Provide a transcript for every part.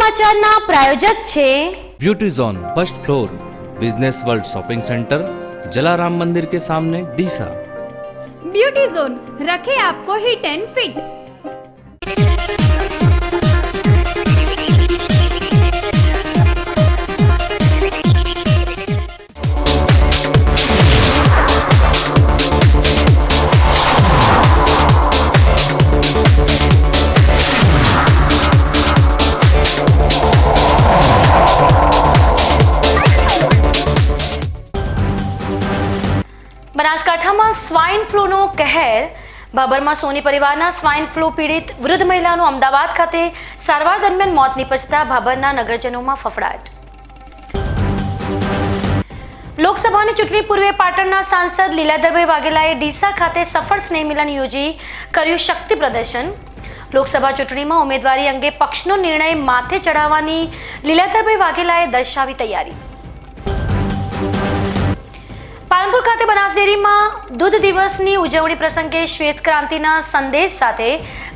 સમાચારના પ્રાયોજક છે beauty zone first floor business world shopping centre Jalaram मंदिर के सामने डीसा। ब्यूटी जोन रखे आपको हिट एंड फिट। બનાસકાંઠામાં સ્વાઇન ફ્લૂનો કહેર। ભાભરમાં સોની પરિવારના સ્વાઇન ફ્લૂ પીડિત વૃદ્ધ મહિલાનું અમદાવાદ ખાતે સારવાર દરમિયાન મોત નિપજતા ભાભરના નગરજનોમાં ફફડાટ। લોકસભાની ચૂંટણી પૂર્વે પાટણના સાંસદ લીલાધરભાઈ વાઘેલાએ ડીસા ખાતે સફળ સ્નેહ મિલન યોજી કર્યું શક્તિ પ્રદર્શન। લોકસભા ચૂંટણીમાં ઉમેદવારી અંગે પક્ષનો નિર્ણય માથે ચડાવવાની લીલાધરભાઈ વાઘેલાએ દર્શાવી તૈયારી। પાલનપુર ખાતે બનાસ ડેરીમાં દૂધ દિવસની ઉજવણી પ્રસંગે શ્વેત ક્રાંતિના સંદેશ સાથે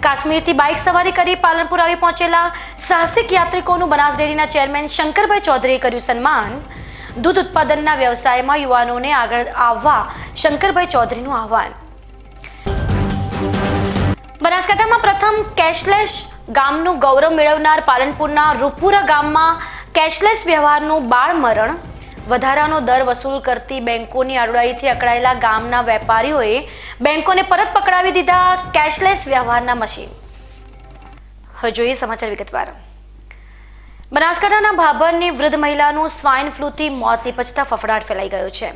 કાશ્મીરથી બાઇક સવારી કરી પાલનપુર આવી પહોંચેલા સાહસિક યાત્રિકોનું બનાસ ડેરીના ચેરમેન શંકરભાઈ ચૌધરીએ કર્યું સન્માન। દૂધ ઉત્પાદનના વ્યવસાયમાં યુવાનોને આગળ આવવા શંકરભાઈ ચૌધરીનું આહવાન। બનાસકાંઠામાં પ્રથમ કેશલેસ ગામનું ગૌરવ મેળવનાર પાલનપુરના રૂપુરા ગામમાં કેશલેસ વ્યવહારનું બાળ મરણ। વધારાનો દર વસૂલ કરતી બેંકોની આડોડાઈથી અકળાયેલા ગામના વેપારીઓએ બેંકોને પરત પકડાવી દીધા કેશલેસ વ્યવહારના મશીન। હવે જોઈએ સમાચાર વિગતવાર। બનાસકાંઠાના ભાભરની વૃદ્ધ મહિલાનું સ્વાઇન ફ્લૂથી મોત નિપજતા ફફડાટ ફેલાઈ ગયો છે।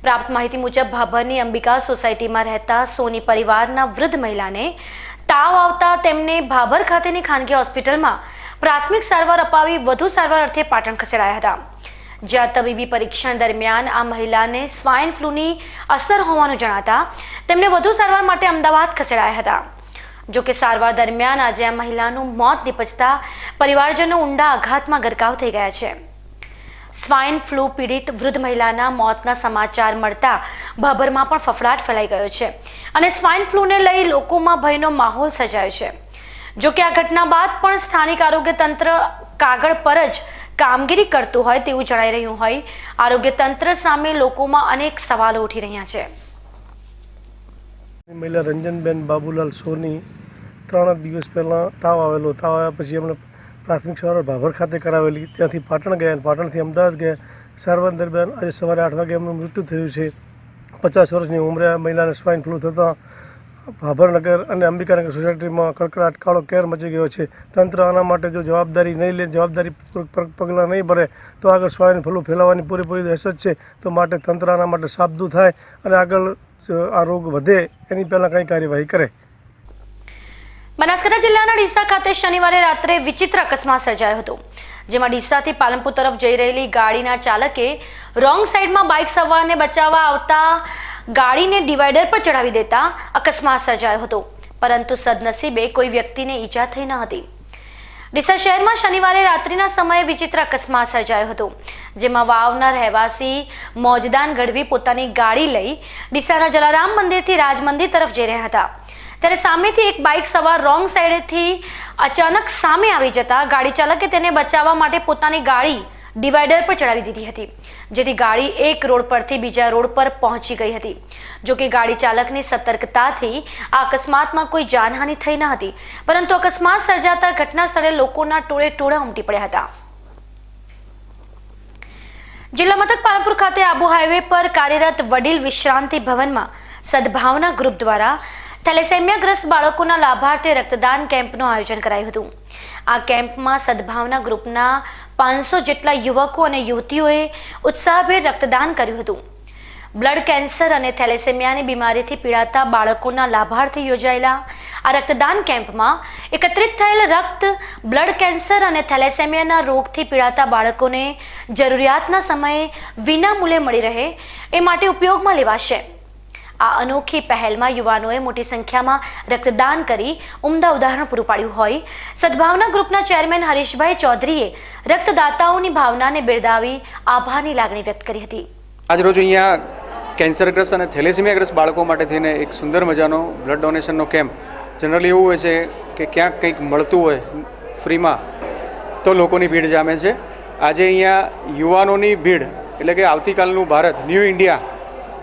પ્રાપ્ત માહિતી મુજબ ભાભરની અંબિકા સોસાયટીમાં રહેતા સોની પરિવારના વૃદ્ધ મહિલાને તાવ આવતા તેમને ભાભર ખાતેની ખાનગી હોસ્પિટલમાં પ્રાથમિક સારવાર અપાવી વધુ સારવાર અર્થે પાટણ ખસેડાયા હતા, જ્યાં તબીબી પરીક્ષણ દરમિયાન આ મહિલાને સ્વાઇન ફ્લૂની અસર હોવાનું જણાતા તેમને વધુ સારવાર માટે અમદાવાદ ખસેડાયા હતા। જોકે સારવાર દરમિયાન આજે આ મહિલાનું મોત નિપજતા પરિવારજનો ઊંડા આઘાતમાં ગરકાવ થઈ ગયા છે। સ્વાઇન ફ્લૂ પીડિત વૃદ્ધ મહિલાના મોતના સમાચાર મળતા ભાભરમાં પણ ફફડાટ ફેલાઈ ગયો છે અને સ્વાઇન ફ્લૂને લઈ લોકોમાં ભયનો માહોલ સર્જાયો છે। જોકે આ ઘટના બાદ પણ સ્થાનિક આરોગ્ય તંત્ર કાગળ પર જ કામગીરી કરતું હોય તેવું જણાઈ રહ્યું હોય આરોગ્ય તંત્ર સામે લોકોમાં અનેક સવાલો ઉઠી રહ્યા છે। મહિલા રંજનબેન બાબુલાલ સોની 3 દિવસ પહેલાં તાવ આવેલો। તાવ આવ્યા પછી એમણે પ્રાથમિક સારવાર ભાભર ખાતે કરાવેલી, ત્યાંથી પાટણ ગયા, પાટણથી અમદાવાદ ગયા। સારવાર દરમિયાન આજે સવારે 8 વાગે એમનું મૃત્યુ થયું છે। 50 વર્ષની ઉંમરે આ મહિલાને સ્વાઇન ફ્લૂ થતાં ભાભરનગર અને અંબિકાનગર સોસાયટીમાં કડકડાટ કાળો કેર મચી ગયો છે। તંત્ર આના માટે જો જવાબદારી નહીં લે, જવાબદારી પગલાં નહીં ભરે તો આગળ સ્વાઇન ફ્લૂ ફેલાવાની પૂરેપૂરી દહેશત છે। તો માટે તંત્ર આના માટે સાબદું થાય અને આગળ આ રોગ વધે એની પહેલાં કંઈ કાર્યવાહી કરે। બનાસકાંઠા જિલ્લાના ડીસા ખાતે શનિવારે રાત્રે વિચિત્ર અકસ્માત સર્જાયો હતો, જેમાં ડીસાથી પાલનપુર તરફ જઈ રહેલી ગાડીના ચાલકે રોંગ સાઈડમાં બાઇક સવારને બચાવવા આવતા ગાડીને ડિવાઈડર પર ચડાવી દેતા અકસ્માત સર્જાયો હતો, પરંતુ સદનસીબે કોઈ વ્યક્તિને ઈજા થઈ ન હતી। ડીસા શહેરમાં શનિવારે રાત્રિના સમયે વિચિત્ર અકસ્માત સર્જાયો હતો, જેમાં વાવના રહેવાસી મોજદાન ગઢવી પોતાની ગાડી લઈ ડીસાના જલારામ મંદિરથી રાજ મંદિર તરફ જઈ રહ્યા હતા, ત્યારે સામેથી એક બાઇક સવાર રોંગ સાઈડેથી અચાનક સામે આવી જતા ગાડી ચાલકે તેને બચાવવા માટે પોતાની ગાડી ડિવાઈડર પર ચડાવી દીધી હતી, જેથી ગાડી એક રોડ પરથી બીજા રોડ પર પહોંચી ગઈ હતી। જો કે ગાડી ચાલકની સતર્કતાથી આ અકસ્માતમાં કોઈ જાનહાનિ થઈ ન હતી, પરંતુ અકસ્માત સર્જાતા ઘટના સ્થળે લોકોના ટોળે ટોળા ઉમટી પડ્યા હતા। જિલ્લા મથક પાલનપુર ખાતે આબુ હાઈવે પર કાર્યરત વડીલ વિશ્રાંતિ ભવનમાં સદભાવના ગ્રુપ દ્વારા થેલેસેમિયાગ્રસ્ત બાળકોના લાભાર્થે રક્તદાન કેમ્પનું આયોજન કરાયું હતું। આ કેમ્પમાં સદભાવના ગ્રુપના 500 જેટલા યુવકો અને યુવતીઓએ ઉત્સાહભેર રક્તદાન કર્યું હતું। બ્લડ કેન્સર અને થેલેસેમિયાની બીમારીથી પીડાતા બાળકોના લાભાર્થે યોજાયેલા આ રક્તદાન કેમ્પમાં એકત્રિત થયેલ રક્ત બ્લડ કેન્સર અને થેલેસેમિયાના રોગથી પીડાતા બાળકોને જરૂરિયાતના સમયે વિનામૂલ્યે મળી રહે એ માટે ઉપયોગમાં લેવાશે। આ અનોખી પહેલમાં યુવાનોએ મોટી સંખ્યામાં રક્તદાન કરી ઉમદા ઉદાહરણ પૂરું પાડ્યું હોય સદભાવના ગ્રુપના ચેરમેન હરીશભાઈ ચૌધરીએ રક્તદાતાઓની ભાવનાને બિરદાવી આભારની લાગણી વ્યક્ત કરી હતી। આજ રોજ અહીંયા કેન્સરગ્રસ્ત અને થેલેસેમિયાગ્રસ્ત બાળકો માટે થઈને એક સુંદર મજાનો બ્લડ ડોનેશનનો કેમ્પ જનરલી એવું હોય છે કે ક્યાંક કંઈક મળતું હોય ફ્રીમાં તો લોકોની ભીડ જામે છે. આજે અહીંયા યુવાનોની ભીડ એટલે કે આવતીકાલનું ભારત ન્યૂ ઇન્ડિયા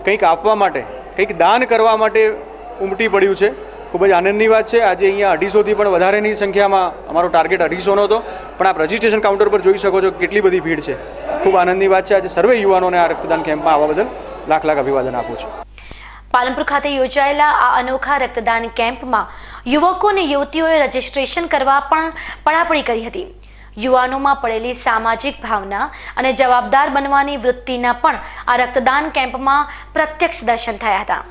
કંઈક આપવા માટે, કંઈક દાન કરવા માટે ઉમટી પડ્યું છે. ખૂબ જ આનંદની વાત છે. આજે અહીંયા 250થી પણ વધારેની સંખ્યામાં, અમારો ટાર્ગેટ 250નો હતો, પણ આપ રજિસ્ટ્રેશન કાઉન્ટર પર જોઈ શકો છો કેટલી બધી ભીડ છે. ખૂબ આનંદની વાત છે. આજે સર્વે યુવાનોને આ રક્તદાન કેમ્પમાં આવવા બદલ લાખ લાખ અભિવાદન આપું છું. પાલનપુર ખાતે યોજાયેલા આ અનોખા રક્તદાન કેમ્પમાં યુવકો અને યુવતીઓએ રજીસ્ટ્રેશન કરવા પણ પડાપડી કરી હતી. યુવાનોમાં પડેલી સામાજિક ભાવના અને જવાબદાર બનવાની વૃત્તિના પણ આ રક્તદાન કેમ્પમાં પ્રત્યક્ષ દર્શન થયા હતા.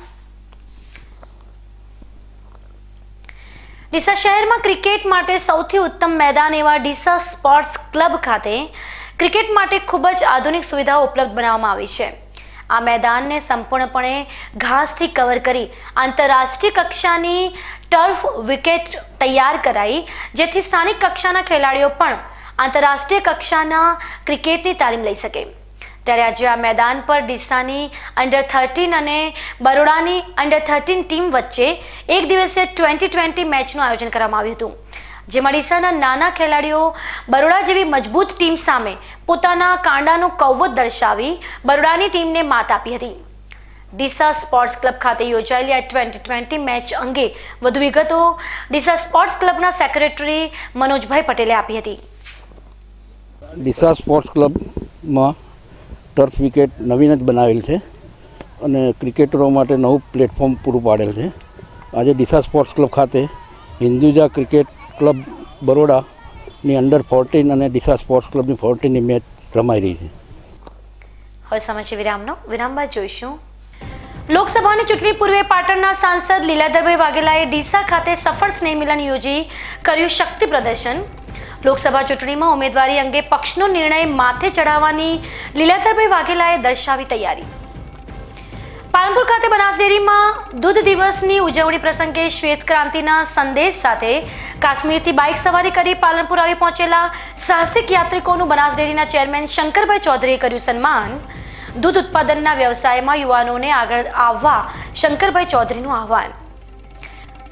ડીસા શહેરમાં ક્રિકેટ માટે સૌથી ઉત્તમ મેદાન એવા ડીસા સ્પોર્ટ્સ ક્લબ ખાતે ક્રિકેટ માટે ખૂબ જ આધુનિક સુવિધાઓ ઉપલબ્ધ બનાવવામાં આવી છે. આ મેદાનને સંપૂર્ણપણે ઘાસથી કવર કરી આંતરરાષ્ટ્રીય કક્ષાની ટર્ફ વિકેટ તૈયાર કરાઈ, જેથી સ્થાનિક કક્ષાના ખેલાડીઓ પણ આંતરરાષ્ટ્રીય કક્ષાના ક્રિકેટની તાલીમ લઈ શકે. ત્યારે આજે આ મેદાન પર ડીસાની અંડર-13 અને બરોડાની અંડર-13 ટીમ વચ્ચે એક દિવસીય T20 મેચનું આયોજન કરવામાં આવ્યું હતું, જેમાં ડીસાના નાના ખેલાડીઓ બરોડા જેવી મજબૂત ટીમ સામે પોતાના કાંડાનું કૌવત દર્શાવી બરોડાની ટીમને માત આપી હતી. ડીસા સ્પોર્ટ્સ ક્લબ ખાતે યોજાયેલી આ T20 મેચ અંગે વધુ વિગતો ડીસા સ્પોર્ટ્સ ક્લબના સેક્રેટરી મનોજભાઈ પટેલે આપી હતી. ડીસા સ્પોર્ટ્સ ક્લબમાં ટર્ફ વિકેટ નવીન જ બનાવેલ છે અને ક્રિકેટરો માટે નવું પ્લેટફોર્મ પૂરું પાડેલ છે. આજે ડીસા સ્પોર્ટ્સ ક્લબ ખાતે હિન્દુજા ક્રિકેટ ક્લબ બરોડાની અંડર-14 અને ડીસા સ્પોર્ટ્સ ક્લબની 14ની મેચ રમાઈ રહી છે. હવે સમય છે વિરામનો. વિરામ બાદ જોઈશું. લોકસભાની ચૂંટણી પૂર્વે પાટણના સાંસદ લીલાધરભાઈ વાઘેલાએ ડીસા ખાતે સફળ સ્નેહ મિલન યોજી કર્યું શક્તિ પ્રદર્શન. લોકસભા ચૂંટણીમાં ઉમેદવારી અંગે પક્ષનો નિર્ણય માથે ચડાવવાની લીલાધરભાઈ વાઘેલાએ દર્શાવી તૈયારી. પાલનપુર ખાતે બનાસ ડેરીમાં દૂધ દિવસની ઉજવણી પ્રસંગે શ્વેત ક્રાંતિના સંદેશ સાથે કાશ્મીરથી બાઇક સવારી કરી પાલનપુર આવી પહોંચેલા સાહસિક યાત્રિકોનું બનાસ ડેરીના ચેરમેન શંકરભાઈ ચૌધરીએ કર્યું સન્માન. દૂધ ઉત્પાદનના વ્યવસાયમાં યુવાનોને આગળ આવવા શંકરભાઈ ચૌધરીનું આહવાન.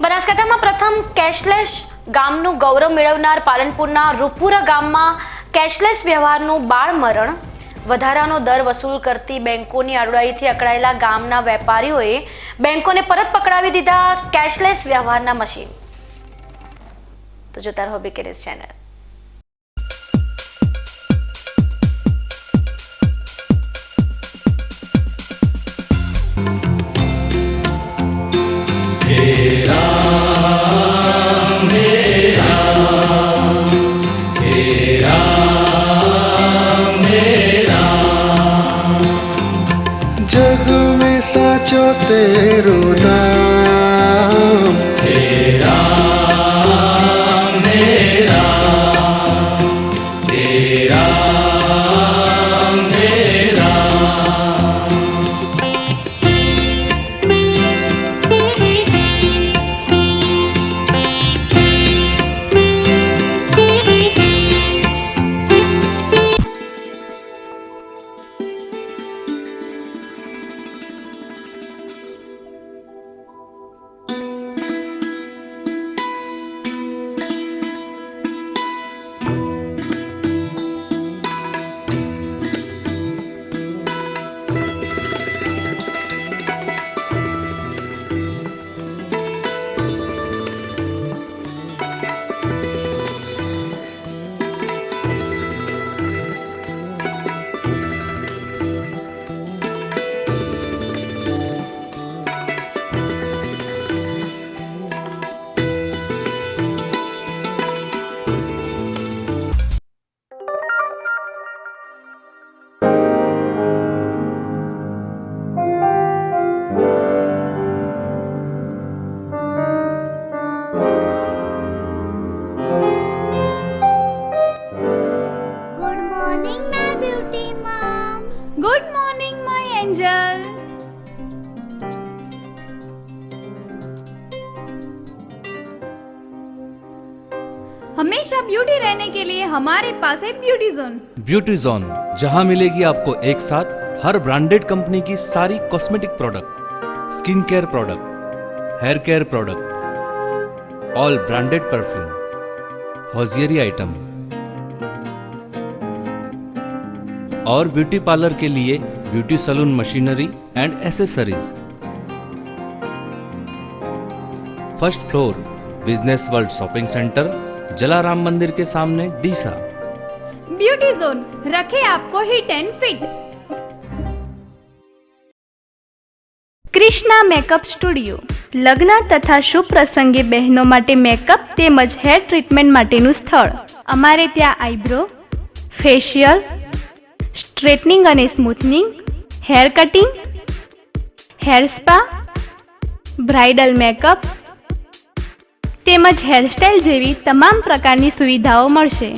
બનાસકાંઠામાં પ્રથમ કેશલેસ ગામનું ગૌરવ મેળવનાર પાલનપુરના રૂપુરા ગામમાં કેશલેસ વ્યવહારનું બાળ મરણ. વધારાનો દર વસૂલ કરતી બેંકોની આડોડાઈથી અકળાયેલા ગામના વેપારીઓએ બેંકોને પરત પકડાવી દીધા કેશલેસ વ્યવહારના મશીન. તો જોતા રહો બીકેનેસ ચેનલ. जग में साचो तेरो नाम हे राम हे राम हे राम हे राम. हमेशा ब्यूटी रहने के लिए हमारे पास है ब्यूटी जोन. ब्यूटी जोन, जहां मिलेगी आपको एक साथ हर ब्रांडेड कंपनी की सारी cosmetic product, skin care product, hair care product, all branded perfume, hosiery item, और ब्यूटी पार्लर के लिए beauty salon machinery and accessories. First floor business world shopping centre, Jalaram मंदिर के सामने, डीसा। ब्यूटी जोन रखे आपको hit and fit. Krishna makeup studio लग्न तथा शुभ प्रसंगे बहनों माटे मेकअप तेमज हेर ट्रीटमेंट माटेनुं स्थळ। अमारे त्यां आईब्रो, फेशियल, स्ट्रेटनिंग अने स्मूथनिंग, हेर कटिंग, हेर स्पा, ब्राइडल मेकअप तेमज हेरस्टाइल जेवी तमाम प्रकारनी सुविधाओं मळशे।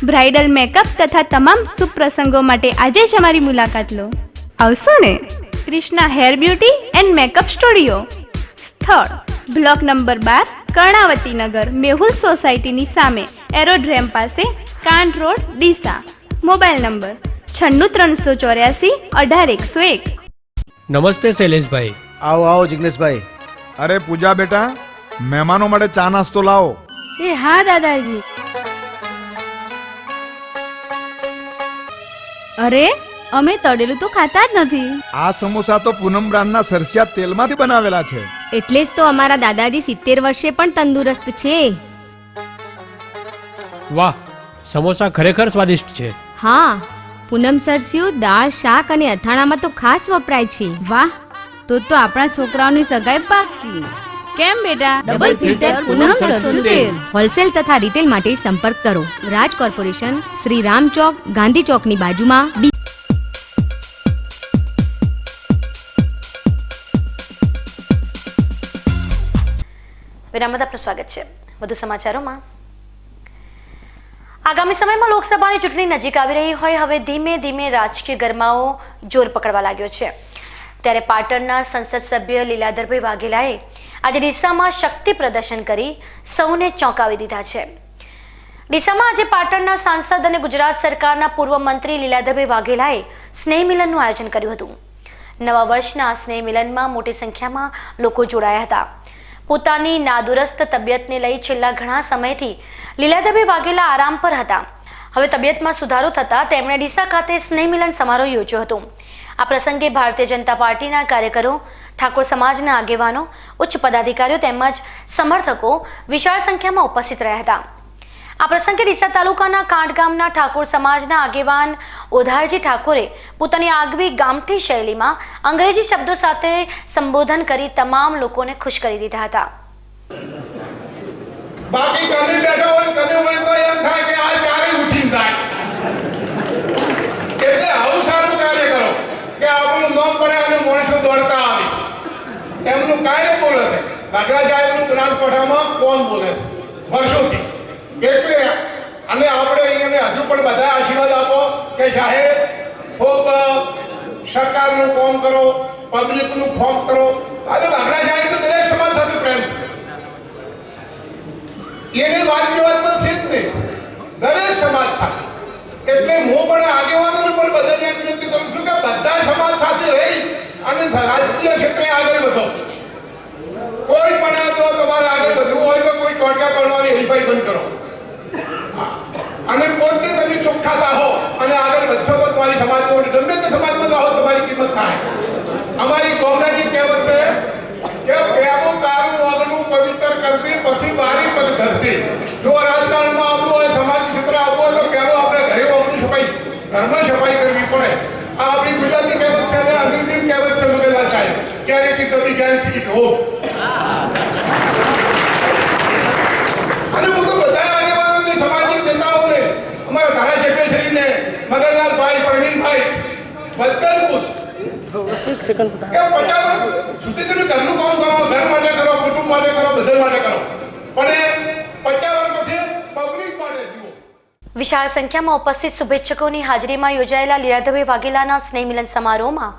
ब्राइडल मेकअप तथा तमाम शुभ प्रसंगों माटे आजे ज अमारी मुलाकात लो। आवशो ने? Krishna hair beauty and makeup studio. स्थळ block number 12, Karnavati Nagar, Mehul society नी सामे, एरोड्रेम पासे, Kanth road, Deesa. Mobile number 96 384 18 101। નમસ્તે શૈલેષભાઈ। આવો આવો જિગ્નેશભાઈ। અરે પૂજા બેટા, મહેમાનો માટે ચા નાસ્તો લાવો। એ હા દાદાજી। अरे અમે તળેલું તો ખાતા જ નથી। આ સમોસા તો પૂનમ બ્રાન્ડના સરસિયા તેલમાંથી બનાવેલા છે। એટલે જ તો અમારા દાદાજી 70 વર્ષે પણ તંદુરસ્ત છે। વાહ, સમોસા ખરેખર સ્વાદિષ્ટ છે। હા, પૂનમ સરસ્યું દાળ, શાક અને અથાણામાં તો ખાસ વપરાય છે। વાહ, તો આપણા છોકરાઓની સગાઈ પાકી। કેમ બેટા? ડબલ ફિલ્ટર પૂનમ સરસ્યું તેલ। હોલસેલ તથા રિટેલ માટે સંપર્ક કરો રાજ કોર્પોરેશન, શ્રી રામ ચોક, ગાંધી ચોકની બાજુમાં। વિરામ બાદ આપનું સ્વાગત છે। વધુ સમાચારોમાં, આગામી સમયમાં લોકસભાની ચૂંટણી નજીક આવી રહી હોય હવે ધીમે ધીમે રાજકીય ગરમાવો જોર પકડવા લાગ્યો છે। ત્યારે પાટણના સંસદ સભ્ય લીલાધરભાઈ વાઘેલાએ આજે ડીસામાં શક્તિ પ્રદર્શન કરી સૌને ચોંકાવી દીધા છે। ડીસામાં આજે પાટણના સાંસદ અને ગુજરાત સરકારના પૂર્વ મંત્રી લીલાધરભાઈ વાઘેલાએ સ્નેહ મિલનનું આયોજન કર્યું હતું। નવા વર્ષના આ સ્નેહ મિલનમાં મોટી સંખ્યામાં લોકો જોડાયા હતા। પોતાની નાદુરસ્ત તબિયતને લઈ છેલ્લા ઘણા સમયથી લીલાધરભાઈ વાઘેલા આરામ પર હતા। હવે તબિયતમાં સુધારો થતા તેમણે ડીસા ખાતે સ્નેહ મિલન સમારોહ યોજ્યો હતો। આ પ્રસંગે ભારતીય જનતા પાર્ટીના કાર્યકરો, ઠાકોર સમાજના આગેવાનો, ઉચ્ચ પદાધિકારીઓ તેમજ સમર્થકો વિશાળ સંખ્યામાં ઉપસ્થિત રહ્યા હતા। આ પ્રસંગે ડીસા તાલુકાના કાંઠ ગામના ઠાકોર સમાજના આગેવાન ઓધારજી ઠાકોરે પોતાની આગવી ગામઠી શૈલીમાં અંગ્રેજી શબ્દો સાથે સંબોધન કરી તમામ લોકોને ખુશ કરી દીધા હતા। બાકી કને બેઠા હોય કને હોય તો એમ થાય કે આ ક્યારે ઉઠી જાય, એટલે આવું સારું કાર્ય કરો કે આપણું નામ પડે અને માણસો દોડતા આવે। એમનું કાર્ય બોલે છે વાઘેલા સાહેબનું બનાસકાંઠામાં કોણ બોલે વર્ષોથી, એટલે અને આપણે અહીંયા હજુ પણ બધા આશીર્વાદ આપો કે સાહેબ ખૂબ સરકારનું કામ કરો, પબ્લિકનું ફોર્મ કરો। અને વાઘેલા સાહેબનો દરેક સમાજ સાથે પ્રેમ છે, એની વાત વિવાદ પણ છે જ નહીં દરેક સમાજ સાથે। એટલે હું પણ આગેવાનોને પણ બધાને વિનંતી કરું છું કે બધા સમાજ સાથે રહી અને રાજકીય ક્ષેત્રે આગળ વધો। કોઈ પણ જો તમારે આગળ વધવું હોય તો કોઈ ટોટકા કરવાની હરીફાઈ બંધ કરો અને પોતે તમે ચોખ્ખાતા હો અને આગળ વધશો તો તમારી સમાજમાં ગમે તે સમાજમાં જાઓ તમારી કિંમત થાય। અમારી ગોમડાની કહેવત છે કે પહેલું તારું ઓગણું પવિત્ર કરતી પછી બારી પગ ધરતી। જો રાજકારણમાં આવવું હોય, સમાજની ક્ષેત્ર આવવું હોય તો પહેલું આપણે ઘરે ઓગણી સફાઈ, ઘરમાં સફાઈ કરવી પડે। આ આપણી ગુજરાતી કહેવત છે અને અંગ્રેજી કહેવત છે મગેલા સાહેબ, charity the begins at home. અને હું તો બધા આગેવાનોને, સામાજિક નેતાઓને, અમારા ધારાસભ્યશ્રીને, મગનલાલભાઈ, પ્રવીણભાઈ બધાને પૂછું કે 50 વર્ષ સુધી તમે ઘરનું કામ કરો, ઘર માટે કરો, કુટુંબ માટે કરો, બધા માટે કરો, પણ 50 વર્ષ પછી પબ્લિક માટે જીવો। વિશાળ સંખ્યામાં ઉપસ્થિત શુભેચ્છકોની હાજરીમાં યોજાયેલા લીલાધરભાઈ વાઘેલાના સ્નેહ મિલન સમારોહમાં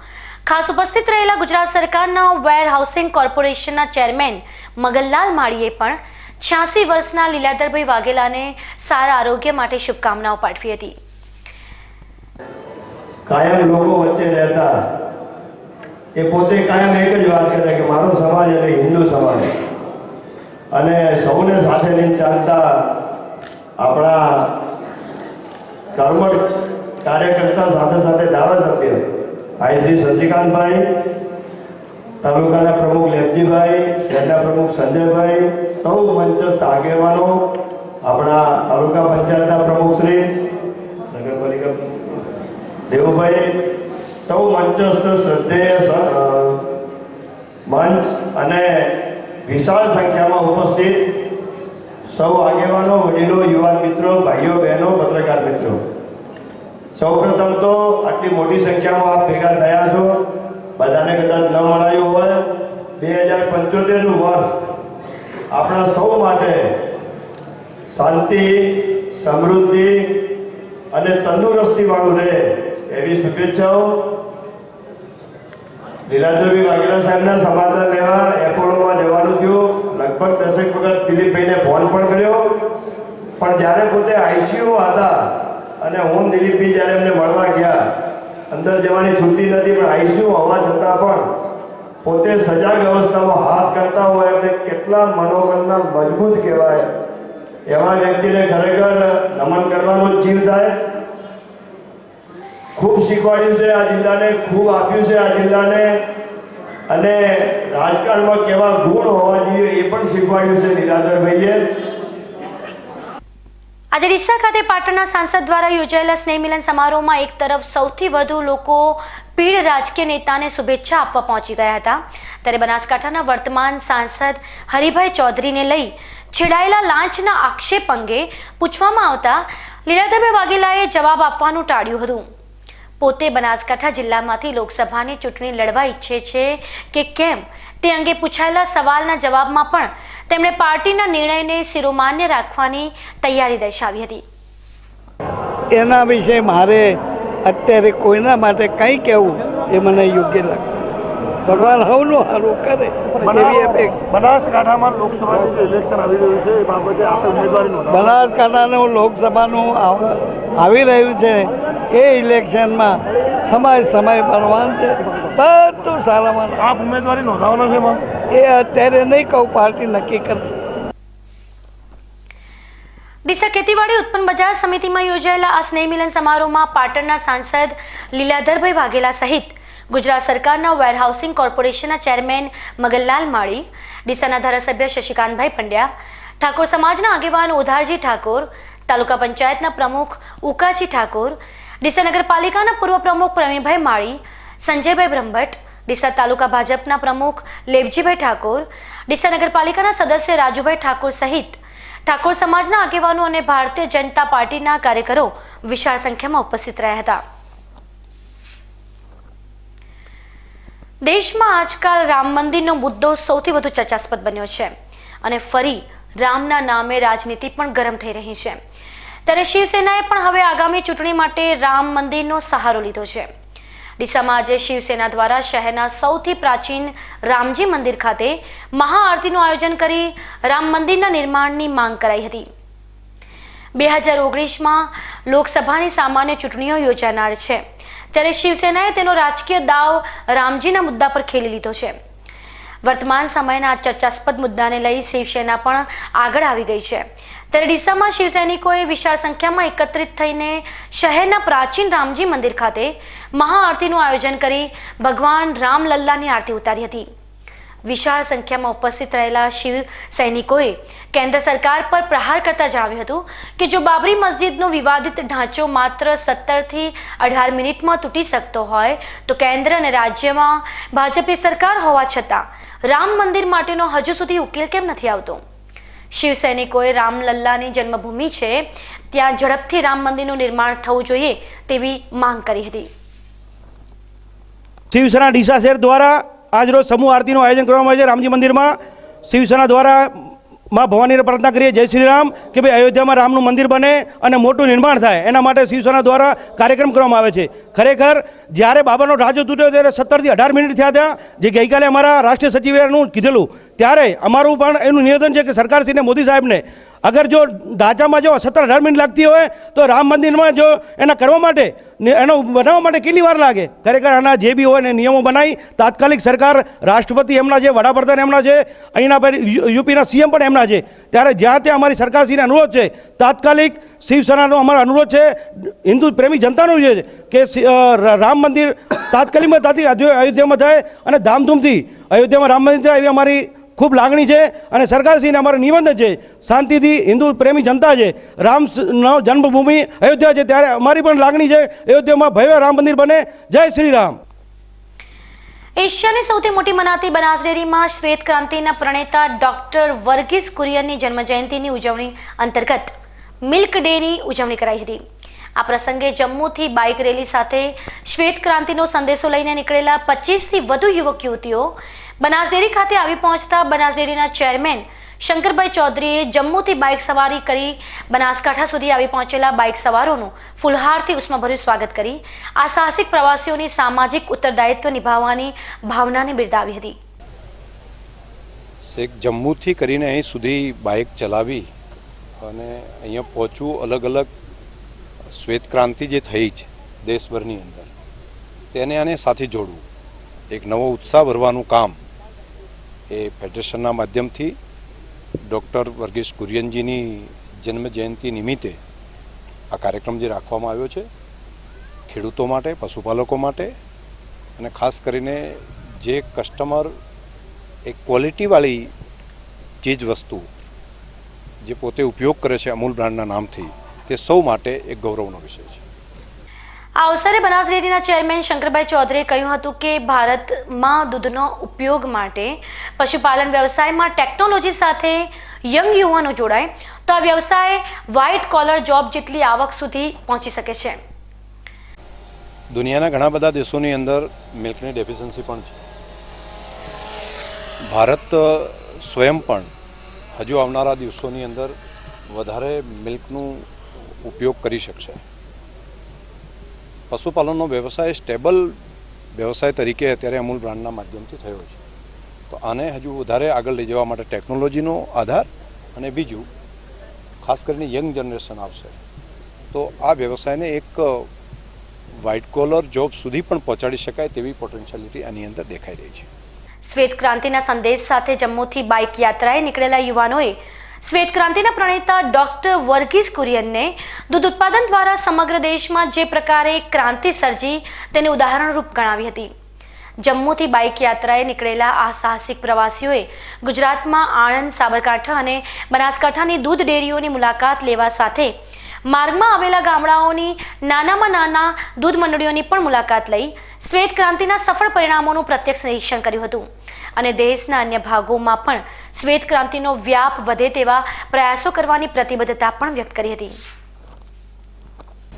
ખાસ ઉપસ્થિત રહેલા ગુજરાત સરકારના વેર હાઉસિંગ કોર્પોરેશનના ચેરમેન મગનલાલ માળીએ પણ 86 વર્ષના લીલાધરભાઈ વાઘેલાને સારા આરોગ્ય માટે શુભકામનાઓ પાઠવી હતી। કાયમ લોકો વચ્ચે રહેતા એ પોતે કાયમ એક જ વાત કરે કે મારો સમાજ એટલે હિન્દુ સમાજ, અને સૌને સાથે લઈને ચાલતા આપણા કર્મઠ કાર્યકર્તા સાથે સાથે ધારાસભ્ય ભાઈ શ્રી શશિકાંતભાઈ, તાલુકાના પ્રમુખ લેપજીભાઈ, શહેરના પ્રમુખ સંજયભાઈ, સૌ મંચસ્થ આગેવાનો, આપણા તાલુકા પંચાયતના પ્રમુખ શ્રી નગરપાલિકા દેવુભાઈ, સૌ મંચસ્થ શ્રદ્ધેય મંચ અને વિશાળ સંખ્યામાં ઉપસ્થિત સૌ આગેવાનો, વડીલો, યુવાન મિત્રો, ભાઈઓ બહેનો, પત્રકાર મિત્રો, સૌપ્રથમ તો આટલી મોટી સંખ્યામાં આપ ભેગા થયા છો, બધાને કદાચ ન મળાયું હોય, 2075નું વર્ષ આપણા સૌ માટે શાંતિ, સમૃદ્ધિ અને તંદુરસ્તીવાળું રહે એવી શુભેચ્છાઓ. લીલાધરભાઈ વાઘેલા સાહેબના સમાચાર લેવા એપોલોમાં જવાનું થયું. લગભગ 10 વખત દિલીપભાઈને ફોન પણ કર્યો, પણ જ્યારે પોતે આઈસીયુ હતા અને હું દિલીપભાઈ જ્યારે એમને મળવા ગયા, અંદર જવાની છુટ્ટી નથી, પણ આઈસીયુ હોવા છતાં પણ પોતે સજાગ અવસ્થામાં હાથ કરતા હોય એટલે કેટલા મનોબળના મજબૂત કહેવાય. એવા વ્યક્તિને ખરેખર નમન કરવાનો જ જીવ થાય. ખૂબ શીખવાડ્યું છે આ જિલ્લાને, ખૂબ આપ્યું છે આ જિલ્લાને, અને રાજકારણમાં કેવા ગુણ હોવા જોઈએ એ પણ શીખવાડ્યું છે લીલાધરભાઈએ. આજે ડીસા ખાતે પાટણના સાંસદ દ્વારા યોજાયેલા સ્નેહ મિલન સમારોહમાં એક તરફ સૌથી વધુ લોકો પીઢ રાજકીય નેતાને શુભેચ્છા આપવા પહોંચી ગયા હતા, ત્યારે બનાસકાંઠાના વર્તમાન સાંસદ હરિભાઈ ચૌધરીને લઈ છેડાયેલા લાંચના આક્ષેપ અંગે પૂછવામાં આવતા લીલાધરભાઈ વાઘેલાએ જવાબ આપવાનું ટાળ્યું હતું. પોતે બનાસકાંઠા જિલ્લામાંથી લોકસભાની ચૂંટણી લડવા ઈચ્છે છે કે કેમ તે અંગે પૂછાયેલા સવાલના જવાબમાં પણ તેમણે પાર્ટીના નિર્ણયને શિરોમાન્ય રાખવાની તૈયારી દર્શાવી હતી. એના વિશે મારે અત્યારે કોઈના માટે કંઈ કહેવું એ મને યોગ્ય લાગે. ભગવાન સૌનું સારું કરે એવી અપેક્ષા. બનાસકાંઠામાં લોકસભાનું જે ઇલેક્શન આવી રહ્યું છે એ બાબતે આપણે ઉમેદવારી નોંધાવી. બનાસકાંઠાનું લોકસભાનું આવી રહ્યું છે એ ઇલેક્શનમાં સમય પરવાન છે, બધું સારામાં. આપ ઉમેદવારી નોંધાવવાનો છે એમાં? એ અત્યારે નહીં કહું, પાર્ટી નક્કી કરશે. ડીસા ખેતીવાડી ઉત્પન્ન બજાર સમિતિમાં યોજાયેલા આ સ્નેહ મિલન સમારોહમાં પાટણના સાંસદ લીલાધરભાઈ વાઘેલા સહિત ગુજરાત સરકારના વેરહાઉસિંગ કોર્પોરેશનના ચેરમેન મગનલાલ માળી, ડીસાના ધારાસભ્ય શશિકાંતભાઈ પંડ્યા, ઠાકોર સમાજના આગેવાન ઉધારજી ઠાકોર, તાલુકા પંચાયતના પ્રમુખ ઉકાજી ઠાકોર, ડીસા નગરપાલિકાના પૂર્વ પ્રમુખ પ્રવીણભાઈ માળી, સંજયભાઈ બ્રહ્મભટ્ટ, ડીસા તાલુકા ભાજપના પ્રમુખ લેવજીભાઈ ઠાકોર, ડીસા નગરપાલિકાના સદસ્ય રાજુભાઈ ઠાકોર સહિત ઠાકોર સમાજના આગેવાનો અને ભારતીય જનતા પાર્ટીના કાર્યકરો વિશાળ સંખ્યામાં ઉપસ્થિત રહ્યા હતા. દેશમાં આજકાલ રામ મંદિરનો મુદ્દો સૌથી વધુ ચર્ચાસ્પદ બન્યો છે અને ફરી રામના નામે રાજનીતિ પણ ગરમ થઈ રહી છે. ત્યારે શિવસેનાએ પણ હવે આગામી ચૂંટણી માટે રામ મંદિરનો સહારો લીધો છે. ડીસામાં આજે શિવસેના દ્વારા શહેરના સૌથી પ્રાચીન રામજી મંદિર ખાતે મહાઆરતીનું આયોજન કરી રામ મંદિરના નિર્માણની માંગ કરાઈ હતી. 2019માં લોકસભાની સામાન્ય ચૂંટણીઓ યોજાનાર છે, ત્યારે શિવસેનાએ તેનો રાજકીય દાવ રામજીના મુદ્દા પર ખેલી લીધો છે. વર્તમાન સમયના ચર્ચાસ્પદ મુદ્દાને લઈ શિવસેના પણ આગળ આવી ગઈ છે. ત્યારે ડીસામાં શિવસૈનિકોએ વિશાળ સંખ્યામાં એકત્રિત થઈને શહેરના પ્રાચીન રામજી મંદિર ખાતે મહાઆરતીનું આયોજન કરી ભગવાન રામલલ્લાની આરતી ઉતારી હતી. વિશાળ સંખ્યામાં ઉપસ્થિત રહેલા શિવ સૈનિકોએ કેન્દ્ર સરકાર પર પ્રહાર કરતા જણાવ્યું હતું કે જો બાબરી મસ્જિદનો વિવાદિત ઢાંચો માત્ર 17 થી 18 મિનિટમાં તૂટી શકતો હોય તો કેન્દ્ર અને રાજ્યમાં ભાજપની સરકાર હોવા છતાં રામ મંદિર માટેનો હજુ સુધી ઉકેલ કેમ નથી આવતો. શિવ સૈનિકોએ રામલલ્લાની જન્મભૂમિ છે ત્યાં ઝડપથી રામ મંદિરનું નિર્માણ થવું જોઈએ તેવી માંગ કરી હતી. શિવસેના ડીસા શહેર દ્વારા આજરોજ સમૂહ આરતીનું આયોજન કરવામાં આવે છે. રામજી મંદિરમાં શિવસેના દ્વારા માં ભવાનીને પ્રાર્થના કરીએ જય શ્રી રામ કે ભાઈ અયોધ્યામાં રામનું મંદિર બને અને મોટું નિર્માણ થાય, એના માટે શિવસેના દ્વારા કાર્યક્રમ કરવામાં આવે છે. ખરેખર જ્યારે બાબરનો ઢાંચો તૂટ્યો ત્યારે 17 થી 18 મિનિટ થયા હતા, જે ગઈકાલે અમારા રાષ્ટ્રીય સચિવેનું કીધેલું, ત્યારે અમારું પણ એનું નિવેદન છે કે સરકારશ્રીને મોદી સાહેબને અગર જો ઢાંચામાં જો 17-18 મિનિટ લાગતી હોય તો રામ મંદિરમાં જો એના કરવા માટે એનો બનાવવા માટે કેટલી વાર લાગે? ખરેખર આના જે બી હોય ને નિયમો બનાવી તાત્કાલિક સરકાર, રાષ્ટ્રપતિ એમના છે, વડાપ્રધાન એમના છે, અહીંના યુપીના સીએમ પણ એમના છે, ત્યારે જ્યાં ત્યાં અમારી સરકારશ્રીને અનુરોધ છે, તાત્કાલિક શિવસેનાનો અમારો અનુરોધ છે, હિન્દુ પ્રેમી જનતાનો છે કે રામ મંદિર તાત્કાલિકમાં અયોધ્યામાં થાય અને ધામધૂમથી અયોધ્યામાં રામ મંદિર થાય એવી અમારી ખૂબ લાગણી છે. અને સરકારશ્રીને અમારું નિવેદન છે, શાંતિથી હિન્દુ પ્રેમી જનતા છે, રામનો જન્મભૂમિ અયોધ્યા છે, ત્યારે અમારી પણ લાગણી છે અયોધ્યામાં ભવ્ય રામ મંદિર બને. જય શ્રી રામ. એશિયાની સૌથી મોટી મનાતી બનાસ ડેરીમાં શ્વેત ક્રાંતિના પ્રણેતા ડોક્ટર વર્ગીસ કુરિયનની જન્મજયંતિની ઉજવણી અંતર્ગત મિલ્ક ડેની ઉજવણી કરાઈ હતી. આ પ્રસંગે જમ્મુથી બાઇક રેલી સાથે શ્વેત ક્રાંતિનો સંદેશો લઈને નીકળેલા 25થી વધુ યુવક યુવતીઓ બનાસ ડેરી ખાતે આવી પહોંચતા બનાસ ડેરીના ચેરમેન શંકરભાઈ ચૌધરીએ જમ્મુથી બાઇક સવારી કરી બનાસકાંઠા સુધી આવી પહોંચેલા બાઇક સવારોનું ફૂલહારથી ઉષ્માભર્યું સ્વાગત કરી આ સાહસિક પ્રવાસીઓની સામાજિક ઉત્તરદાયિત્વ નિભાવવાની ભાવનાને બિરદાવી હતી. શેખ જમ્મુથી કરીને અહીં સુધી બાઇક ચલાવી અને અહીંયા પહોંચવું, અલગ અલગ શ્વેત ક્રાંતિ જે થઈ છે દેશભરની અંદર, તેને આને સાથે જોડવું, એક નવો ઉત્સાહ ભરવાનું કામ એ ફેડરેશનના માધ્યમથી ડૉક્ટર વર્ગીસ કુરિયનજીની જન્મ જયંતિ નિમિત્તે આ કાર્યક્રમ જે રાખવામાં આવ્યો છે, ખેડૂતો માટે, પશુપાલકો માટે, અને ખાસ કરીને જે કસ્ટમર એક ક્વોલિટીવાળી ચીજ વસ્તુ જે પોતે ઉપયોગ કરે છે અમૂલ બ્રાન્ડના નામથી, તે સૌ માટે એક ગૌરવનો વિષય છે. આ અવસરે બનાસ ડેરીના ચેરમેન શંકરભાઈ ચૌધરીએ કહ્યું હતું કે ભારતમાં દૂધનો ઉપયોગ માટે પશુપાલન વ્યવસાયમાં ટેકનોલોજી સાથે યંગ યુવાનો જોડાય તો આ વ્યવસાય વ્હાઇટ કોલર જોબ જેટલી આવક સુધી પહોંચી શકે છે. દુનિયાના ઘણા બધા દેશોની અંદર મિલ્કની ડેફિશિયન્સી પણ છે. ભારત સ્વયં પણ હજુ આવનારા દિવસોની અંદર વધારે મિલ્કનું ઉપયોગ કરી શકશે. પશુપાલનનો વ્યવસાય સ્ટેબલ વ્યવસાય તરીકે અત્યારે અમૂલ બ્રાન્ડના માધ્યમથી થયો છે. તો આને હજુ વધારે આગળ લઈ જવા માટે ટેકનોલોજીનો આધાર, અને બીજું ખાસ કરીને યંગ જનરેશન આવશે તો આ વ્યવસાયને એક વ્હાઇટ કોલર જોબ સુધી પણ પહોંચાડી શકાય તેવી પોટેન્શિયાલિટી આની અંદર દેખાઈ રહી છે. શ્વેત ક્રાંતિના સંદેશ સાથે જમ્મુથી બાઇક યાત્રાએ નીકળેલા યુવાનોએ શ્વેત ક્રાંતિના પ્રણેતા ડોક્ટર વર્ગીસ કુરિયનને દૂધ ઉત્પાદન દ્વારા સમગ્ર દેશમાં જે પ્રકારે ક્રાંતિ સર્જી તેને ઉદાહરણરૂપ ગણાવી હતી. જમ્મુથી બાઇક યાત્રાએ નીકળેલા આ સાહસિક પ્રવાસીઓએ ગુજરાતમાં આણંદ, સાબરકાંઠા અને બનાસકાંઠાની દૂધ ડેરીઓની મુલાકાત લેવા સાથે માર્ગમાં આવેલા ગામડાઓની નાનામાં નાના દૂધ મંડળીઓની પણ મુલાકાત લઈ શ્વેત ક્રાંતિના સફળ પરિણામોનું પ્રત્યક્ષ નિરીક્ષણ કર્યું હતું અને દેશના અન્ય ભાગોમાં પણ શ્વેત ક્રાંતિનો વ્યાપ વધે તેવા પ્રયાસો કરવાની પ્રતિબદ્ધતા પણ વ્યક્ત કરી હતી.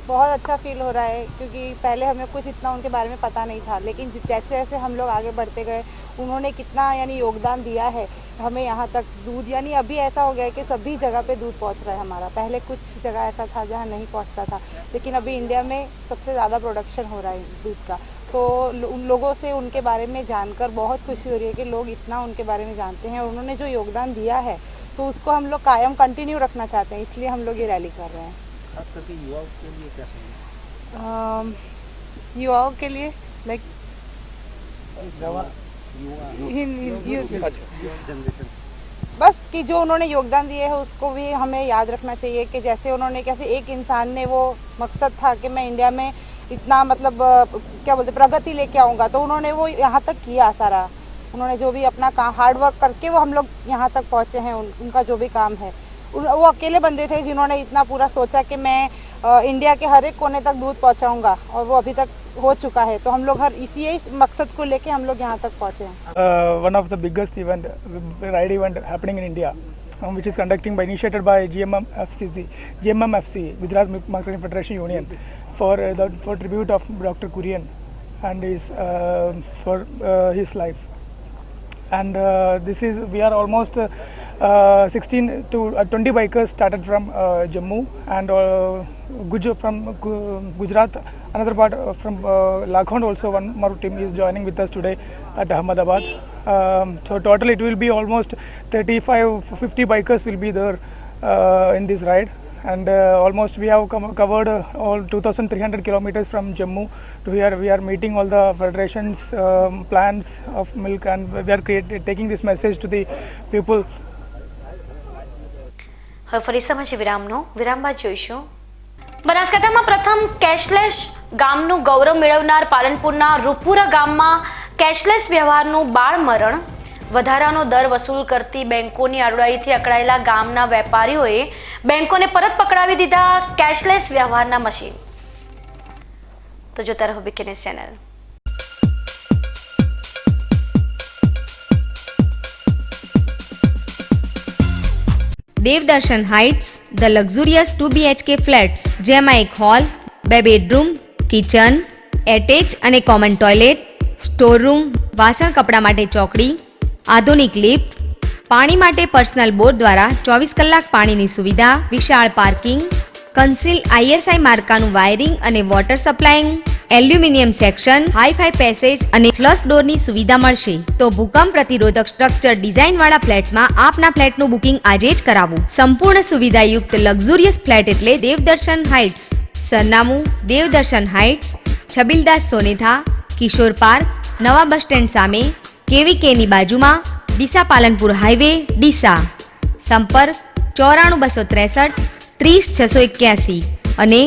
बहुत अच्छा फील हो रहा है क्योंकि पहले हमें कुछ इतना उनके बारे में पता नहीं था, लेकिन जैसे जैसे हम लोग आगे बढ़ते गए उन्होंने कितना यानी योगदान दिया है हमें यहाँ तक दूध, यानी अभी ऐसा हो गया है कि सभी जगह पे दूध पहुँच रहा है हमारा. पहले कुछ जगह ऐसा था जहाँ नहीं पहुँचता था, लेकिन अभी इंडिया में सबसे ज़्यादा प्रोडक्शन हो रहा है दूध का. तो उन लोगों से उनके बारे में जानकर बहुत खुशी हो रही है कि लोग इतना उनके बारे में जानते हैं और उन्होंने जो योगदान दिया है तो उसको हम लोग कायम कंटिन्यू रखना चाहते हैं, इसलिए हम लोग ये रैली कर रहे हैं. खास करके युवाओं के लिए क्या युवाओं के लिए लाइक जनरेशन बस कि जो उन्होंने योगदान दिए है उसको भी हमें याद रखना चाहिए कि जैसे उन्होंने, कैसे एक इंसान ने वो मकसद था कि मैं इंडिया में इतना मतलब क्या बोलते प्रगति लेके आऊँगा, तो उन्होंने वो यहाँ तक किया सारा. उन्होंने जो भी अपना काम हार्ड वर्क करके वो हम लोग यहाँ तक पहुँचे हैं. उनका जो भी काम है, वो अकेले बंदे थे जिन्होंने इतना पूरा सोचा कि मैं इंडिया के हर एक कोने तक दूध पहुँचाऊँगा, और वो अभी तक हो चुका है. तो हम लोग हर इसी मकसद को लेके हम लोग यहाँ तक पहुँचे हैं. One of the biggest ride event happening in India, which is initiated by GMMFC, Gujarat Milk Marketing Federation Union, for tribute of Dr. Kurian and for his life. And we are almost 16 to 20 bikers started from Jammu, and from Gujarat, another part from Lakhond also, one more team is joining with us today at Ahmedabad. So total it will be almost 35-50 bikers will be there in this ride. And almost we have covered all 2,300 kilometers from Jammu to here. We are meeting all the federations plans of milk, and we are taking this message to the people. હવે ફરી સમજ વિરામ બાદ જોઈશું. બનાસકાંઠામાં પ્રથમ cashless ગામનું ગૌરવ મેળવનાર પાલનપુરના રૂપુરા ગામમાં કેશલેસ વ્યવહારનું બાળ મરણ, વધારાનો દર વસૂલ કરતી બેંકોની આડોડાઈથી અકળાયેલા ગામના વેપારીઓએ બેંકોને પરત પકડાવી દીધા કેશલેસ વ્યવહારના મશીન. તો જોતા રહો BK news channel. Devdarshan heights, the luxurious 2 BHK flats, જેમાં એક હોલ, 2 બેડરૂમ, કિચન, એટેચ અને કોમન ટોયલેટ, સ્ટોર રૂમ, વાસણ કપડા માટે ચોકડી, આધુનિક લિફ્ટ, પાણી માટે પર્સનલ બોર દ્વારા 24 કલાક પાણીની સુવિધા, વિશાળ પાર્કિંગ, કન્સીલ ISI માર્કાનું વાયરિંગ અને water supplying, aluminium section, hi fi passage અને ફ્લશ ડોરની સુવિધા મળશે. તો ભૂકંપ પ્રતિરોધક સ્ટ્રક્ચર ડિઝાઇનવાળા ફ્લેટમાં આપના ફ્લેટનું બુકિંગ આજે જ કરાવો. સંપૂર્ણ સુવિધાયુક્ત લક્ઝુરિયસ ફ્લેટ એટલે દેવદર્શન હાઇટ્સ. સરનામું દેવદર્શન હાઇટ્સ, છબીલદાસ સોનેથા, કિશોર પાર્ક, નવા બસ સ્ટેન્ડ સામે, KVKની બાજુમાં, ડીસા પાલનપુર હાઈવે, ડીસા. સંપર્ક 94 263 30 681 અને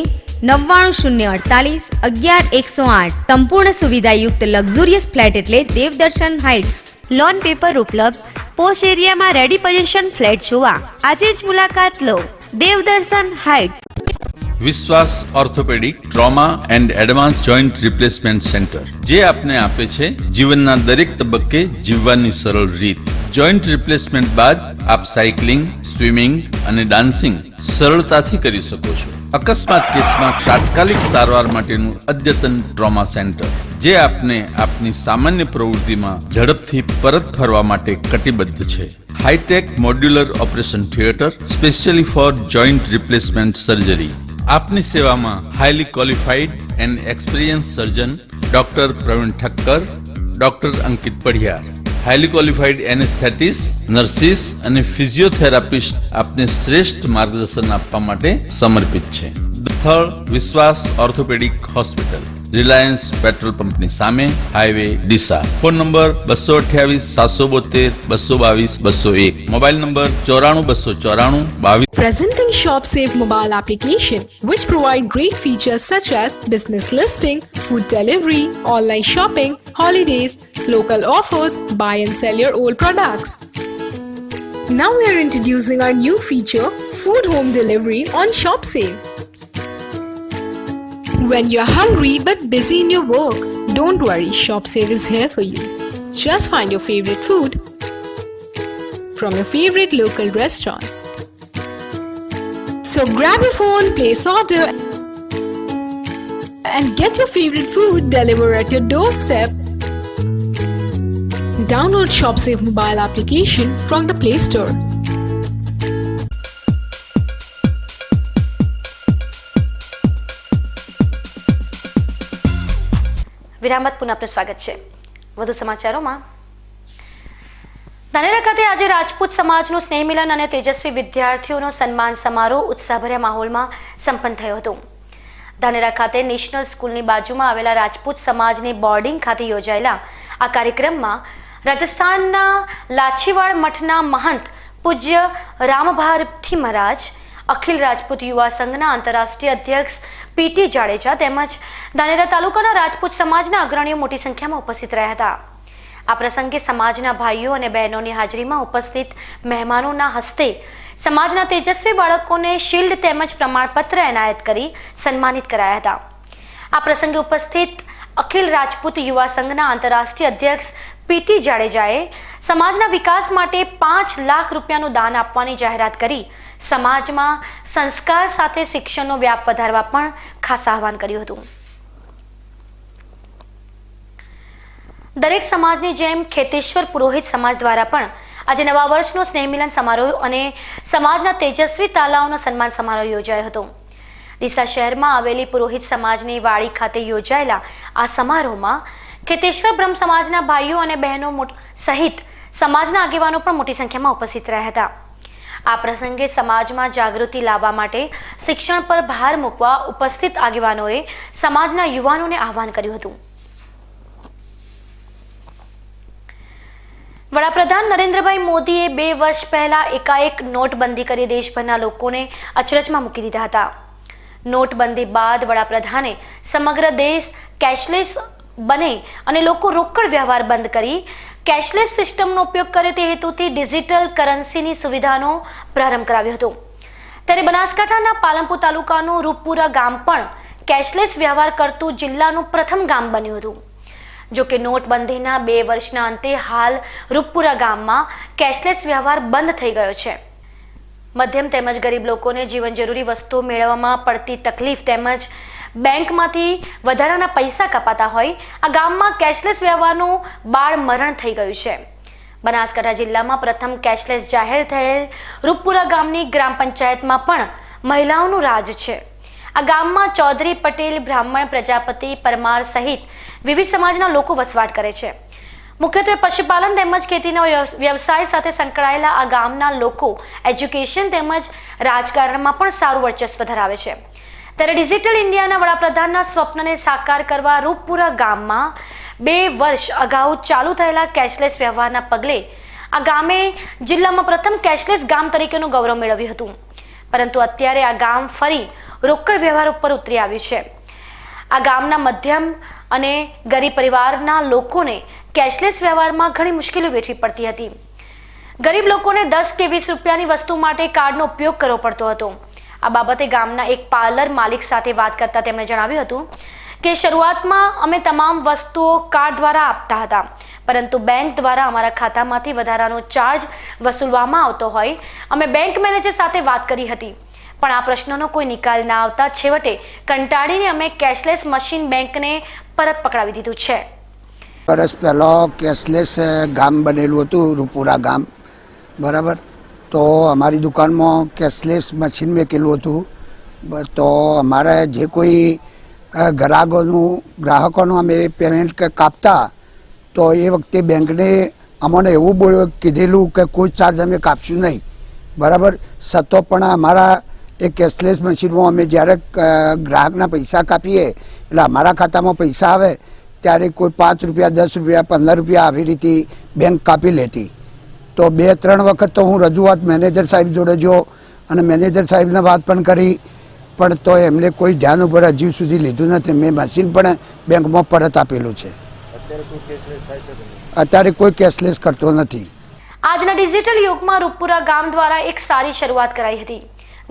99 048 11 108. સંપૂર્ણ સુવિધાયુક્ત લક્ઝુરિયસ ફ્લેટ એટલે દેવદર્શન હાઇટ્સ. લોન પેપર ઉપલબ્ધ. પોશ એરિયામાં રેડી પોઝિશન ફ્લેટ જોવા આજે જ મુલાકાત લો. દેવદર્શન હાઇટ્સ. વિશ્વાસ orthopaedic trauma and advance joint replacement centre, જે આપને આપે છે જીવનના દરેક તબક્કે જીવવાની સરળ રીત. જોઈન્ટ રિપ્લેસમેન્ટ બાદ આપ સાયકલિંગ, સ્વિમિંગ અને ડાન્સિંગ સરળતાથી કરી શકો છો. અકસ્માત કેસમાં તાત્કાલિક સારવાર માટેનું અદ્યતન ટ્રોમા સેન્ટર, જે આપને આપની સામાન્ય પ્રવૃત્તિમાં ઝડપથી પરત ફરવા માટે કટિબદ્ધ છે. Hi tech modular operation theatre specially for joint replacement surgery. આપની સેવામાં highly qualified and experience surgeon doctor Pravin Thakkar, doctor Ankit Padhiyar, highly qualified anaesthetist, nurses અને ફિઝિયોથેરાપિસ્ટ આપને શ્રેષ્ઠ માર્ગદર્શન આપવા માટે સમર્પિત છે. સ્થળ વિશ્વાસ ઓર્થોપેડિક હોસ્પિટલ, રિલાયન્સ પેટ્રોલ પંપની સામે, highway, Deesa. Phone number 228 772 222 201. Mobile number 94 294 22. Presenting ShopSafe mobile application, which provide great features such as business listing, food delivery, online shopping, holidays, local offers, buy and sell your old products. Now we are introducing our new feature, food home delivery on ShopSafe. When you're hungry but busy in your work, don't worry, ShopSafe is here for you. Just find your favorite food from your favorite local restaurants. So grab your phone, place order and get your favorite food delivered at your doorstep. Download ShopSafe mobile application from the Play Store. વિરામ બાદ પુનઃ આપનું સ્વાગત છે. વધુ સમાચારોમાં. ધાનેરા ખાતે આજે રાજપૂત સમાજનું સ્નેહ મિલન અને તેજસ્વી વિદ્યાર્થીઓનો સન્માન સમારોહ ઉત્સાહભર્યા માહોલમાં સંપન્ન થયો હતો. ધાનેરા ખાતે નેશનલ સ્કૂલની બાજુમાં આવેલા રાજપૂત સમાજની બોર્ડિંગ ખાતે યોજાયેલા આ કાર્યક્રમમાં રાજસ્થાનના લાછીવાડ મઠના મહંત પૂજ્ય રામભારથી મહારાજ, અખિલ રાજપૂત યુવા સંઘના આંતરરાષ્ટ્રીય અધ્યક્ષ PT જાડેજા તેમજ ધાનેરા તાલુકાના રાજપૂત સમાજના અગ્રણીઓ મોટી સંખ્યામાં ઉપસ્થિત રહ્યા હતા. આ પ્રસંગે સમાજના ભાઈઓ અને બહેનોની હાજરીમાં ઉપસ્થિત મહેમાનોના હસ્તે સમાજના તેજસ્વી બાળકોને શિલ્ડ તેમજ પ્રમાણપત્ર એનાયત કરી સન્માનિત કરાયા હતા. આ પ્રસંગે ઉપસ્થિત અખિલ રાજપૂત યુવા સંઘના આંતરરાષ્ટ્રીય અધ્યક્ષ PT જાડેજાએ સમાજના વિકાસ માટે 5 લાખ રૂપિયાનું દાન આપવાની જાહેરાત કરી સમાજમાં સંસ્કાર સાથે શિક્ષણનો વ્યાપ વધારવા પણ ખાસ આહવાન કર્યું હતું. દરેક સમાજની જેમ ખેતેશ્વર પુરોહિત સમાજ દ્વારા પણ આજે નવા વર્ષનો સ્નેહ મિલન સમારોહ અને સમાજના તેજસ્વી તાલાઓનો સન્માન સમારોહ યોજાયો હતો. ડીસા શહેરમાં આવેલી પુરોહિત સમાજની વાડી ખાતે યોજાયેલા આ સમારોહમાં ખેતેશ્વર બ્રહ્મ સમાજના ભાઈઓ અને બહેનો સહિત સમાજના આગેવાનો પણ મોટી સંખ્યામાં ઉપસ્થિત રહ્યા હતા. આ પ્રસંગે સમાજમાં જાગૃતિ લાવવા માટે શિક્ષણ પર ભાર મૂકવા ઉપસ્થિત આગેવાનોએ સમાજના યુવાનોને આહવાન કર્યું હતું. વડાપ્રધાન નરેન્દ્રભાઈ મોદીએ 2 વર્ષ પહેલા એકાએક નોટબંધી કરી દેશભરના લોકોને અચરજમાં મૂકી દીધા હતા. નોટબંધી બાદ વડાપ્રધાને સમગ્ર દેશ કેશલેસ બને અને લોકો રોકડ વ્યવહાર બંધ કરી કેશલેસ સિસ્ટમનો ઉપયોગ કરે તે હેતુથી ડિજિટલ કરન્સીની સુવિધાનો પ્રારંભ કરાવ્યો હતો. ત્યારે બનાસકાંઠાના પાલનપુર તાલુકાનું રૂપપુરા ગામ પણ કેશલેસ વ્યવહાર કરતું જિલ્લાનું પ્રથમ ગામ બન્યું હતું. જો કે નોટબંધીના 2 વર્ષના અંતે હાલ રૂપપુરા ગામમાં કેશલેસ વ્યવહાર બંધ થઈ ગયો છે. મધ્યમ તેમજ ગરીબ લોકોને જીવન જરૂરી વસ્તુઓ મેળવવામાં પડતી તકલીફ તેમજ બેંકમાંથી વધારાના પૈસા કપાતા હોય આ ગામમાં કેશલેસ વ્યવહારનું બાળ મરણ થઈ ગયું છે. બનાસકાંઠા જિલ્લામાં પ્રથમ કેશલેસ જાહેર થયેલ રૂપપુરા ગામની ગ્રામ પંચાયતમાં પણ મહિલાઓનું રાજ છે. આ ગામમાં ચૌધરી, પટેલ, બ્રાહ્મણ, પ્રજાપતિ, પરમાર સહિત વિવિધ સમાજના લોકો વસવાટ કરે છે. મુખ્યત્વે પશુપાલન તેમજ ખેતીના વ્યવસાય સાથે સંકળાયેલા આ ગામના લોકો એજ્યુકેશન તેમજ રાજકારણમાં પણ સારું વર્ચસ્વ ધરાવે છે. ત્યારે ડિજિટલ ઇન્ડિયાના વડાપ્રધાનના સ્વપ્નને સાકાર કરવા રૂપપુરા ગામમાં 2 વર્ષ અગાઉ ચાલુ થયેલા કેશલેસ વ્યવહારના પગલે આ ગામે જિલ્લામાં પ્રથમ કેશલેસ ગામ તરીકેનું ગૌરવ મેળવ્યું હતું. પરંતુ અત્યારે આ ગામ ફરી રોકડ વ્યવહાર ઉપર ઉતરી આવ્યું છે. આ ગામના મધ્યમ અને ગરીબ પરિવારના લોકોને કેશલેસ વ્યવહારમાં ઘણી મુશ્કેલીઓ વેઠવી પડતી હતી. ગરીબ લોકોને 10 કે 20 રૂપિયાની વસ્તુ માટે કાર્ડનો ઉપયોગ કરવો પડતો હતો. આ બાબતે ગામના એક પાર્લર માલિક સાથે વાત કરતા તેમણે જણાવ્યું હતું કે શરૂઆતમાં અમે તમામ વસ્તુઓ કાર્ડ દ્વારા આપતા હતા, પરંતુ બેંક દ્વારા અમારા ખાતામાંથી વધારાનો ચાર્જ વસૂલવામાં આવતો હોય અમે બેંક મેનેજર સાથે વાત કરી હતી, પણ આ પ્રશ્નનો કોઈ નિકાલ ના આવતા છેવટે કંટાળીને અમે કેશલેસ મશીન બેંકને પરત પકડાવી દીધું છે. વર્ષ પહેલાં કેશલેસ ગામ બનેલું હતું, રૂપપુરા ગામ, બરાબર. તો અમારી દુકાનમાં કેશલેસ મશીન મૂકેલું હતું. તો અમારે જે કોઈ ગ્રાહકોનું અમે પેમેન્ટ કાપતા તો એ વખતે બેંકને અમને એવું કીધેલું કે કોઈ ચાર્જ અમે કાપશું નહીં, બરાબર. છતાં પણ અમારા એ કેશલેસ મશીનમાં અમે જ્યારે ગ્રાહકના પૈસા કાપીએ એટલે અમારા ખાતામાં પૈસા આવે ત્યારે કોઈ 5 રૂપિયા, 10 રૂપિયા, 15 રૂપિયા આવી રીતે બેંક કાપી લેતી. તો 2-3 વખત તો હું રજૂઆત મેનેજર સાહેબ જોડે જો અને મેનેજર સાહેબને વાત પણ કરી, પણ તો એમને કોઈ ધ્યાન ઉપર હજુ સુધી લીધું નથી. મેં મશીન પણ બેંકમાં પરત આપેલું છે. અત્યારે કોઈ કેશલેસ કરતો નથી. આજના ડિજિટલ યુગમાં રૂપપુરા ગામ દ્વારા એક સારી શરૂઆત કરાઈ હતી.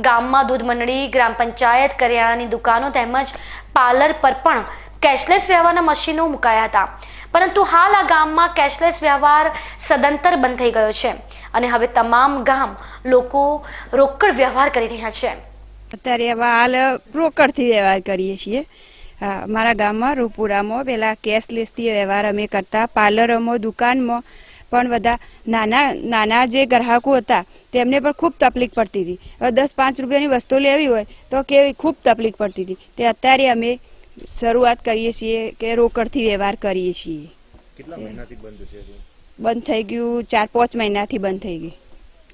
ગામમાં દૂધ મંડળી, ગ્રામ પંચાયત, કરિયાણાની દુકાનો તેમજ પાર્લર પર પણ કેશલેસ વ્યવહારના મશીનો મુકાયા હતા. પરંતુ હાલ આ ગામમાં કેશલેસ વ્યવહાર સદંતર બંધ થઈ ગયો છે અને હવે તમામ ગામ લોકો રોકડ વ્યવહાર કરી રહ્યા છે. અત્યારે હવે હાલ રોકડથી વ્યવહાર કરીએ છીએ. મારા ગામમાં રૂપપુરામાં પહેલાં કેશલેસથી વ્યવહાર અમે કરતા. પાર્લરોમાં, દુકાનમાં પણ બધા નાના જે ગ્રાહકો હતા તેમને પણ ખૂબ તકલીફ પડતી હતી. હવે 10-5 રૂપિયાની વસ્તુ લેવી હોય તો કેવી ખૂબ તકલીફ પડતી હતી. તે અત્યારે અમે શરૂઆત કરીએ છીએ કે રોકડથી વ્યવહાર કરીએ છીએ. કેટલા મહિનાથી બંધ છે? બંધ થઈ ગયું 4-5 મહિનાથી બંધ થઈ ગઈ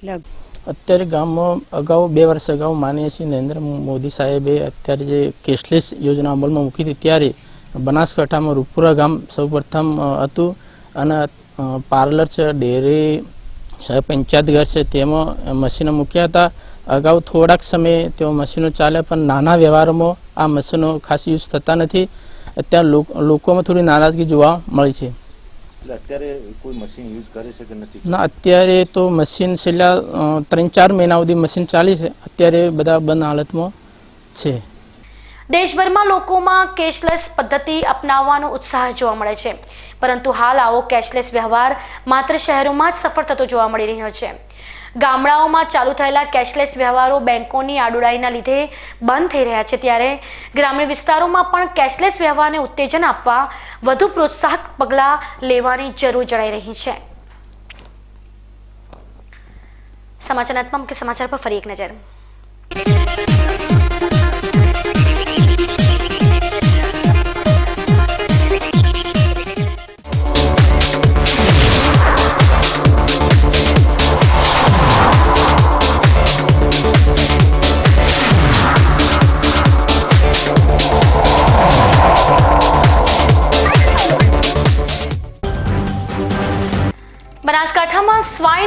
લગભગ. અત્યારે ગામમાં અગાઉ 2 વર્ષ અગાઉ માનીએ છીએ નરેન્દ્ર મોદી સાહેબે અત્યારે જે કેશલેસ યોજના અમલમાં મૂકી હતી ત્યારે બનાસકાંઠામાં રૂપપુરા ગામ સૌપ્રથમ હતું અને પાર્લર છે, ડેરી છે, પંચાયત ઘર છે તેમાં મશીનો મૂક્યા હતા. અગાઉ થોડાક સમય તેઓ મશીનો ચાલ્યા પણ નાના વ્યવહારોમાં આ મશીનો ખાસ યુઝ થતા નથી. અત્યારે લોકોમાં થોડી નારાજગી જોવા મળી છે. અત્યારે કોઈ મશીન યુઝ કરે છે કે નથી? ના, અત્યારે તો મશીન છેલ્લા 3-4 મહિના સુધી મશીન ચાલી છે. અત્યારે બધા બંધ હાલતમાં છે. દેશભરમાં લોકોમાં કેશલેસ પદ્ધતિ અપનાવવાનો ઉત્સાહ જોવા મળે છે, પરંતુ હાલ આવો કેશલેસ વ્યવહાર માત્ર શહેરોમાં જ સફળ થતો જોવા મળી રહ્યો છે. ગામડાઓમાં ચાલુ થયેલા કેશલેસ વ્યવહારો બેંકોની આડુડાઈના લીધે બંધ થઈ રહ્યા છે, ત્યારે ગ્રામીણ વિસ્તારોમાં પણ કેશલેસ વ્યવહારને ઉત્તેજન આપવા વધુ પ્રોત્સાહક પગલાં લેવાની જરૂર જણાઈ રહી છે. સમાચારના મુખ્ય સમાચાર પર ફરી એક નજર.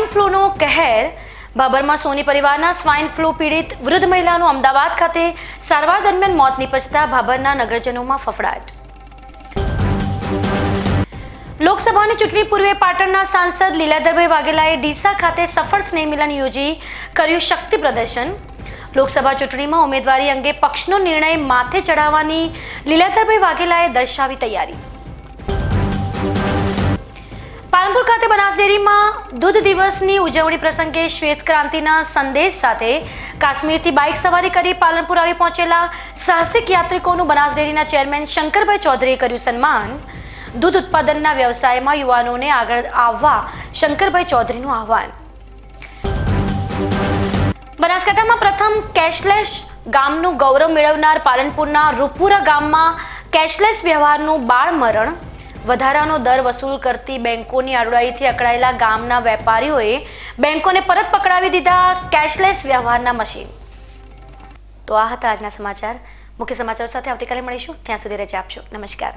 સ્વાઇન ફ્લૂનો કહેર, ભાભરમાં સોની પરિવારના સ્વાઇન ફ્લૂ પીડિત વૃદ્ધ મહિલાનું અમદાવાદ ખાતે સારવાર દરમિયાન મોત નિપજતા ભાભરના નગરજનોમાં ફફડાટ. લોકસભાની ચૂંટણી પૂર્વે પાટણના સાંસદ લીલાધરભાઈ વાઘેલાએ ડીસા ખાતે સફળ સ્નેહ મિલન યોજી કર્યું શક્તિ પ્રદર્શન. લોકસભા ચૂંટણીમાં ઉમેદવારી અંગે પક્ષનો નિર્ણય માથે ચડાવવાની લીલાધરભાઈ વાઘેલાએ દર્શાવી તૈયારી. પાલનપુર ખાતે બનાસ ડેરીમાં દૂધ દિવસની ઉજવણી પ્રસંગે શ્વેત ક્રાંતિના સંદેશ સાથે કાશ્મીરથી બાઇક સવારી કરી પાલનપુર આવી પહોંચેલા સાહસિક યાત્રિકોનું બનાસ ડેરીના ચેરમેન શંકરભાઈ ચૌધરીએ કર્યું સન્માન. દૂધ ઉત્પાદનના વ્યવસાયમાં યુવાનોને આગળ આવવા શંકરભાઈ ચૌધરીનું આહવાન. બનાસકાંઠામાં પ્રથમ કેશલેસ ગામનું ગૌરવ મેળવનાર પાલનપુરના રૂપુરા ગામમાં કેશલેસ વ્યવહારનું બાળમરણ. વધારાનો દર વસૂલ કરતી બેંકોની આડોડાઈથી અકળાયેલા ગામના વેપારીઓએ બેંકોને પરત પકડાવી દીધા કેશલેસ વ્યવહારના મશીન. તો આ હતા આજના સમાચાર. મુખ્ય સમાચારો સાથે આવતીકાલે મળીશું. ત્યાં સુધી રજા આપશો. નમસ્કાર.